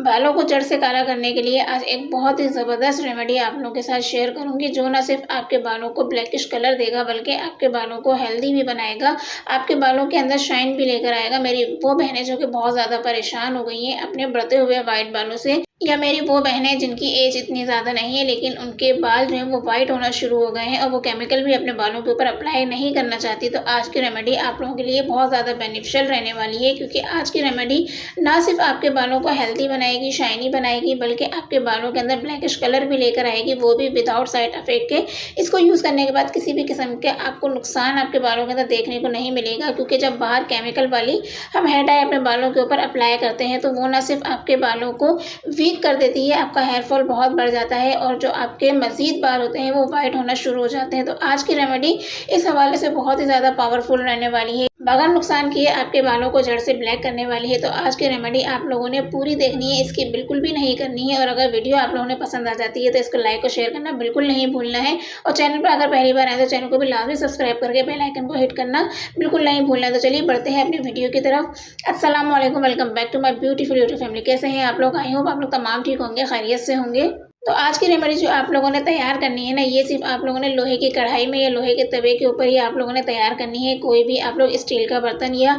बालों को जड़ से काला करने के लिए आज एक बहुत ही ज़बरदस्त रेमेडी आप लोगों के साथ शेयर करूंगी, जो ना सिर्फ आपके बालों को ब्लैकिश कलर देगा बल्कि आपके बालों को हेल्दी भी बनाएगा, आपके बालों के अंदर शाइन भी लेकर आएगा। मेरी वो बहनें जो कि बहुत ज़्यादा परेशान हो गई हैं अपने बढ़ते हुए वाइट बालों से, या मेरी वो बहनें जिनकी एज इतनी ज़्यादा नहीं है लेकिन उनके बाल जो है वो वाइट होना शुरू हो गए हैं और वो केमिकल भी अपने बालों के ऊपर अप्लाई नहीं करना चाहती, तो आज की रेमेडी आप लोगों के लिए बहुत ज़्यादा बेनिफिशियल रहने वाली है। क्योंकि आज की रेमेडी ना सिर्फ आपके बालों को हेल्दी बनाएगी, शाइनी बनाएगी, बल्कि आपके बालों के अंदर ब्लैकिश कलर भी लेकर आएगी, वो भी विदाउट साइड इफेक्ट के। इसको यूज़ करने के बाद किसी भी किस्म के आपको नुकसान आपके बालों के अंदर देखने को नहीं मिलेगा। क्योंकि जब बाहर केमिकल वाली हम हेयर डाई अपने बालों के ऊपर अप्लाई करते हैं तो वो ना सिर्फ आपके बालों को वीक कर देती है, आपका हेयर फॉल बहुत बढ़ जाता है और जो आपके मज़ीद बाल होते हैं वो वाइट होना शुरू हो जाते हैं। तो आज की रेमेडी इस हवाले से बहुत ही ज़्यादा पावरफुल रहने वाली है, बगैर नुकसान किए आपके बालों को जड़ से ब्लैक करने वाली है। तो आज की रेमेडी आप लोगों ने पूरी देखनी है, इसकी बिल्कुल भी नहीं करनी है। और अगर वीडियो आप लोगों ने पसंद आ जाती है तो इसको लाइक और शेयर करना बिल्कुल नहीं भूलना है। और चैनल पर अगर पहली बार आए तो चैनल को भी लाजमी सब्सक्राइब करके बेल आइकन को हिट करना बिल्कुल नहीं भूलना है। तो चलिए बढ़ते हैं अपनी वीडियो की तरफ। अस्सलाम वालेकुम, welcome back to my beautiful YouTube family. कैसे हैं आप लोग? आई होप आप लोग तमाम ठीक होंगे, खैरियत से होंगे। तो आज की रेमेडी जो आप लोगों ने तैयार करनी है ना, ये सिर्फ आप लोगों ने लोहे की कढ़ाई में या लोहे के तवे के ऊपर ही आप लोगों ने तैयार करनी है। कोई भी आप लोग स्टील का बर्तन या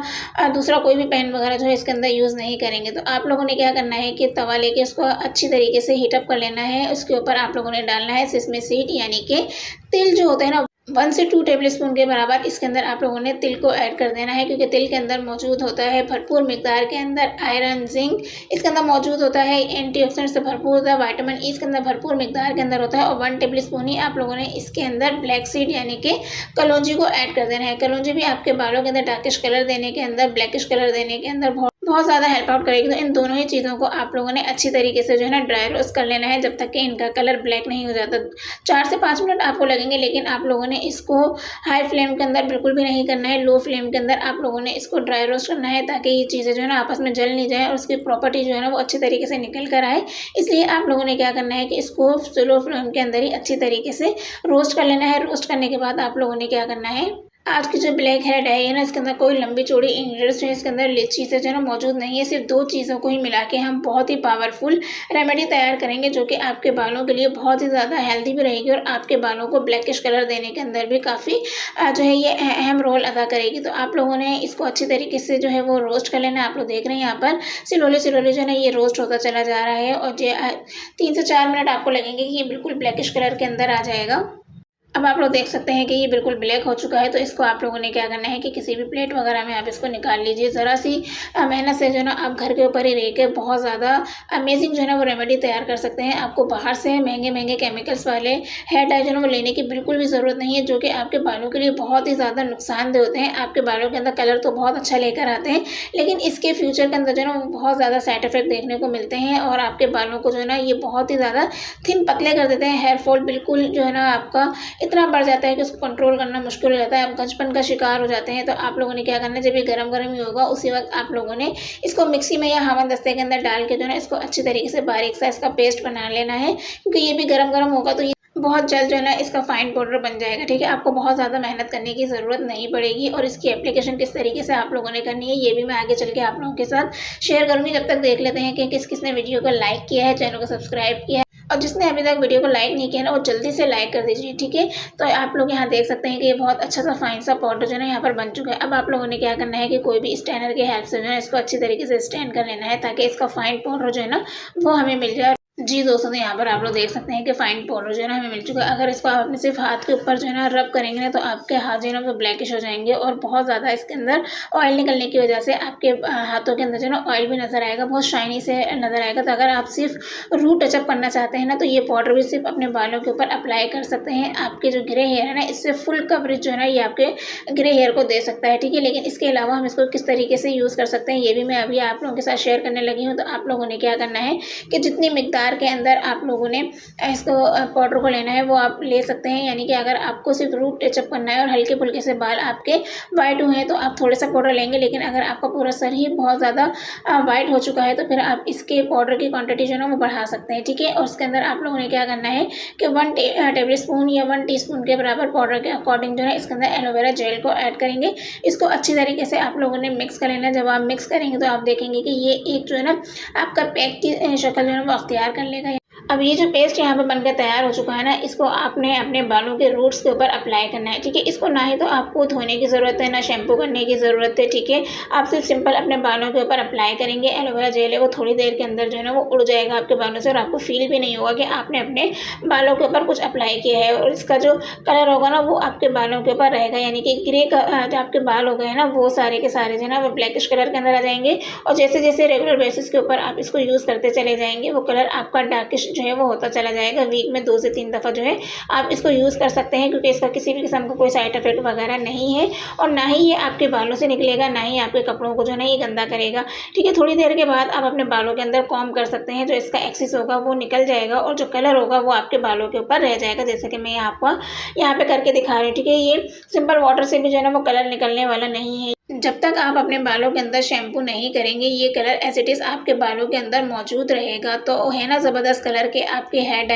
दूसरा कोई भी पैन वगैरह जो है इसके अंदर यूज़ नहीं करेंगे। तो आप लोगों ने क्या करना है कि तवा लेके उसको अच्छी तरीके से हीटअप कर लेना है। उसके ऊपर आप लोगों ने डालना है सिसमी सीड यानी कि तिल जो होते हैं ना, 1 से 2 टेबलस्पून के बराबर इसके अंदर आप लोगों ने तिल को ऐड कर देना है। क्योंकि तिल के अंदर मौजूद होता है भरपूर मिकदार के अंदर आयरन, जिंक इसके अंदर मौजूद होता है, एंटीऑक्सीडेंट से भरपूर होता है, विटामिन ई इसके अंदर भरपूर मिकदार के अंदर होता है। और 1 टेबलस्पून ही आप लोगों ने इसके अंदर ब्लैक सीड यानी कि कलौंजी को ऐड कर देना है। कलौंजी भी आपके बालों के अंदर डार्किश कलर देने के अंदर, ब्लैकिश कलर देने के अंदर बहुत ज़्यादा हेल्प आउट करेगी। तो इन दोनों ही चीज़ों को आप लोगों ने अच्छी तरीके से जो है ना ड्राई रोस्ट कर लेना है जब तक कि इनका कलर ब्लैक नहीं हो जाता। 4 से 5 मिनट आपको लगेंगे, लेकिन आप लोगों ने इसको हाई फ्लेम के अंदर बिल्कुल भी नहीं करना है। लो फ्लेम के अंदर आप लोगों ने इसको ड्राई रोस्ट करना है ताकि ये चीज़ें जो है ना आपस में जल नहीं जाए और उसकी प्रॉपर्टी जो है ना वो अच्छी तरीके से निकल कर आए। इसलिए आप लोगों ने क्या करना है कि इसको स्लो फ्लेम के अंदर ही अच्छी तरीके से रोस्ट कर लेना है। रोस्ट करने के बाद आप लोगों ने क्या करना है, आज की जो ब्लैक हेयर डाई है ना, इसके अंदर कोई लंबी चौड़ी इंग्रेडिएंट्स इसके अंदर चीज़ें जो है ना मौजूद नहीं है। सिर्फ 2 चीज़ों को ही मिला के हम बहुत ही पावरफुल रेमेडी तैयार करेंगे जो कि आपके बालों के लिए बहुत ही ज़्यादा हेल्दी भी रहेगी और आपके बालों को ब्लैकिश कलर देने के अंदर भी काफ़ी जो है ये अहम रोल अदा करेगी। तो आप लोगों ने इसको अच्छी तरीके से जो है वो रोस्ट कर लेना है। आप लोग देख रहे हैं यहाँ पर स्लोली स्लोली जो है ना ये रोस्ट होता चला जा रहा है और 3 से 4 मिनट आपको लगेंगे कि ये बिल्कुल ब्लैकिश कलर के अंदर आ जाएगा। अब आप लोग देख सकते हैं कि ये बिल्कुल ब्लैक हो चुका है। तो इसको आप लोगों ने क्या करना है कि किसी भी प्लेट वगैरह में आप इसको निकाल लीजिए। ज़रा सी मेहनत से जो है ना आप घर के ऊपर ही रह के बहुत ज़्यादा अमेजिंग जो है ना वो रेमेडी तैयार कर सकते हैं। आपको बाहर से महंगे महंगे केमिकल्स वाले हेयर डाई जो है ना वो लेने की बिल्कुल भी ज़रूरत नहीं है, जो कि आपके बालों के लिए बहुत ही ज़्यादा नुकसानदेह होते हैं। आपके बालों के अंदर कलर तो बहुत अच्छा लेकर आते हैं, लेकिन इसके फ्यूचर के अंदर जो है ना वो बहुत ज़्यादा साइड इफेक्ट देखने को मिलते हैं और आपके बालों को जो है ना ये बहुत ही ज़्यादा थिन पतले कर देते हैं। हेयर फॉल बिल्कुल जो है ना आपका इतना बढ़ जाता है कि उसको कंट्रोल करना मुश्किल हो जाता है, आप गंजपन का शिकार हो जाते हैं। तो आप लोगों ने क्या करना है, जब ये गरम गरम ही होगा उसी वक्त आप लोगों ने इसको मिक्सी में या हवन दस्ते के अंदर डाल के जो है ना इसको अच्छी तरीके से बारीक सा इसका पेस्ट बना लेना है। क्योंकि ये भी गरम गरम होगा तो ये बहुत जल्द जो है ना इसका फाइन पाउडर बन जाएगा। ठीक है, आपको बहुत ज़्यादा मेहनत करने की ज़रूरत नहीं पड़ेगी और इसकी एप्लीकेशन किस तरीके से आप लोगों ने करनी है ये भी मैं आगे चल के आप लोगों के साथ शेयर करूँगी। जब तक देख लेते हैं कि किस किसने वीडियो को लाइक किया है, चैनल को सब्सक्राइब किया है, और जिसने अभी तक वीडियो को लाइक नहीं किया ना वो जल्दी से लाइक कर दीजिए। ठीक है, तो आप लोग यहाँ देख सकते हैं कि ये बहुत अच्छा सा फाइन सा पाउडर जो है ना यहाँ पर बन चुका है। अब आप लोगों ने क्या करना है कि कोई भी स्टैंडर की हेल्प से जो है इसको अच्छी तरीके से स्टैंड कर लेना है ताकि इसका फाइन पाउडर जो है ना वो हमें मिल जाए। जी दोस्तों, तो यहाँ पर आप लोग देख सकते हैं कि फाइन पाउडर जो है ना हमें मिल चुका है। अगर इसको आप अपने सिर्फ हाथ के ऊपर जो है ना रब करेंगे ना तो आपके हाथ जो है ना वो ब्लैकिश हो जाएंगे और बहुत ज़्यादा इसके अंदर ऑयल निकलने की वजह से आपके हाथों के अंदर जो है ना ऑयल भी नज़र आएगा, बहुत शाइनी से नज़र आएगा। तो अगर आप सिर्फ रूट टचअप करना चाहते हैं ना तो ये पाउडर भी सिर्फ अपने बालों के ऊपर अप्लाई कर सकते हैं। आपके जो ग्रे हेयर है ना इससे फुल कवरेज जो है ना ये आपके ग्रे हेयर को दे सकता है। ठीक है, लेकिन इसके अलावा हम इसको किस तरीके से यूज़ कर सकते हैं ये भी मैं अभी आप लोगों के साथ शेयर करने लगी हूँ। तो आप लोगों ने क्या करना है कि जितनी मिकदार बार के अंदर आप लोगों ने इसको पाउडर को लेना है वो आप ले सकते हैं। यानी कि अगर आपको सिर्फ रूट टचअप करना है और हल्के फुल्के से बाल आपके वाइट हुए हैं तो आप थोड़ा सा पाउडर लेंगे, लेकिन अगर आपका पूरा सर ही बहुत ज़्यादा वाइट हो चुका है तो फिर आप इसके पाउडर की क्वांटिटी जो है ना वो बढ़ा सकते हैं, ठीक है। और उसके अंदर आप लोगों ने क्या करना है कि 1 टेबल स्पून या 1 टीस्पून के बराबर पाउडर के अकॉर्डिंग जो है इसके अंदर एलोवेरा जेल को ऐड करेंगे। इसको अच्छी तरीके से आप लोगों ने मिक्स कर लेना है। जब आप मिक्स करेंगे तो आप देखेंगे कि ये एक जो है ना आपका पैक की शक्ल जो है वो अख्तियार कर लेगा। अब ये जो पेस्ट यहाँ पे बनकर तैयार हो चुका है ना, इसको आपने अपने बालों के रूट्स के ऊपर अप्लाई करना है, ठीक है। इसको ना ही तो आपको धोने की ज़रूरत है, ना शैम्पू करने की ज़रूरत है, ठीक है। आप सिर्फ सिंपल अपने बालों के ऊपर अप्लाई करेंगे। एलोवेरा जेल है वो थोड़ी देर के अंदर जो है ना वो उड़ जाएगा आपके बालों से और आपको फील भी नहीं होगा कि आपने अपने बालों के ऊपर कुछ अप्लाई किया है। और इसका जो कलर होगा ना वो आपके बालों के ऊपर रहेगा, यानी कि ग्रे जो आपके बाल हो गए हैं ना वो सारे के सारे जो है ना वो ब्लैकिश कलर के अंदर आ जाएंगे। और जैसे जैसे रेगुलर बेसिस के ऊपर आप इसको यूज़ करते चले जाएंगे वो कलर आपका डार्किश जो है वो होता चला जाएगा। वीक में 2 से 3 दफ़ा जो है आप इसको यूज़ कर सकते हैं, क्योंकि इसका किसी भी किस्म का कोई साइड इफेक्ट वगैरह नहीं है और ना ही ये आपके बालों से निकलेगा, ना ही आपके कपड़ों को जो है ना ये गंदा करेगा, ठीक है। थोड़ी देर के बाद आप अपने बालों के अंदर कॉम्ब कर सकते हैं, जो इसका एक्सेस होगा वो निकल जाएगा और जो कलर होगा वो आपके बालों के ऊपर रह जाएगा, जैसे कि मैं आपको यहाँ पे करके दिखा रही हूँ, ठीक है। ये सिंपल वाटर से भी जो है ना वो कलर निकलने वाला नहीं है। जब तक आप अपने बालों के अंदर शैम्पू नहीं करेंगे ये कलर एज इट इज़ आपके बालों के अंदर मौजूद रहेगा। तो है ना ज़बरदस्त कलर के आपके हेयर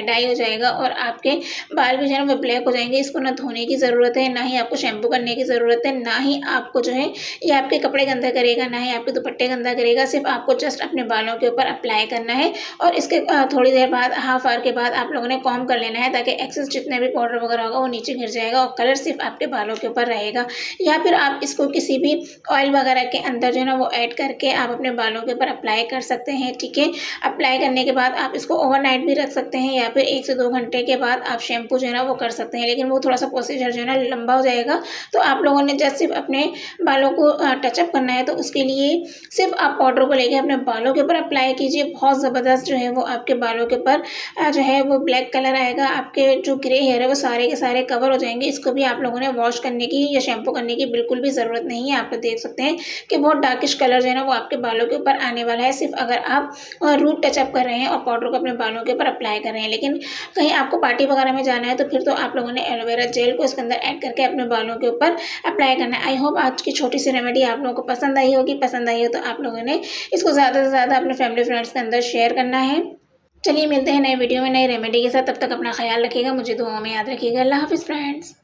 डाई हो जाएगा और आपके बाल भी जो है ना वो ब्लैक हो जाएंगे। इसको ना धोने की ज़रूरत है, ना ही आपको शैम्पू करने की ज़रूरत है, ना ही आपको जो है ये आपके कपड़े गंदा करेगा, ना ही आपके दुपट्टे गंदा करेगा। सिर्फ आपको जस्ट अपने बालों के ऊपर अप्लाई करना है और इसके थोड़ी देर बाद हाफ आवर के बाद आप लोगों ने कॉम्ब कर लेना है, ताकि एक्सेस जितने भी पाउडर वगैरह होगा वो नीचे गिर जाएगा और कलर सिर्फ आपके बालों के ऊपर रहेगा। या फिर आप इसको किसी भी ऑयल वगैरह के अंदर जो है ना वो ऐड करके आप अपने बालों के ऊपर अप्लाई कर सकते हैं, ठीक है। अप्लाई करने के बाद आप इसको ओवरनाइट भी रख सकते हैं या फिर 1 से 2 घंटे के बाद आप शैम्पू जो है ना वो कर सकते हैं, लेकिन वो थोड़ा सा प्रोसीजर जो है ना लंबा हो जाएगा। तो आप लोगों ने जस्ट सिर्फ अपने बालों को टचअप करना है, तो उसके लिए सिर्फ आप पाउडर को लेके अपने बालों के ऊपर अप्लाई कीजिए। बहुत ज़बरदस्त जो है वो आपके बालों के ऊपर जो है वो ब्लैक कलर आएगा, आपके जो ग्रे हेयर है वो सारे के सारे कवर हो जाएंगे। इसको भी आप लोगों ने वॉश करने की या शैम्पू करने की बिल्कुल भी ज़रूरत नहीं है। आप देख सकते हैं कि बहुत डार्किश कलर जो है ना वो आपके बालों के ऊपर आने वाला है, सिर्फ अगर आप रूट टचअप कर रहे हैं और पाउडर को अपने बालों के ऊपर अप्लाई कर रहे हैं। लेकिन कहीं आपको पार्टी वगैरह में जाना है तो फिर तो आप लोगों ने एलोवेरा जेल को इसके अंदर ऐड करके अपने बालों के ऊपर अप्लाई करना है। आई होप आज की छोटी सी रेमेडी आप लोगों को पसंद आई होगी। पसंद आई हो तो आप लोगों ने इसको ज़्यादा से ज़्यादा अपने फैमिली फ्रेंड्स के अंदर शेयर करना है। चलिए मिलते हैं नए वीडियो में नई रेमेडी के साथ, तब तक अपना ख्याल रखिएगा, मुझे दुआओं में याद रखिएगा। अल्लाह हाफिज़ फ्रेंड्स।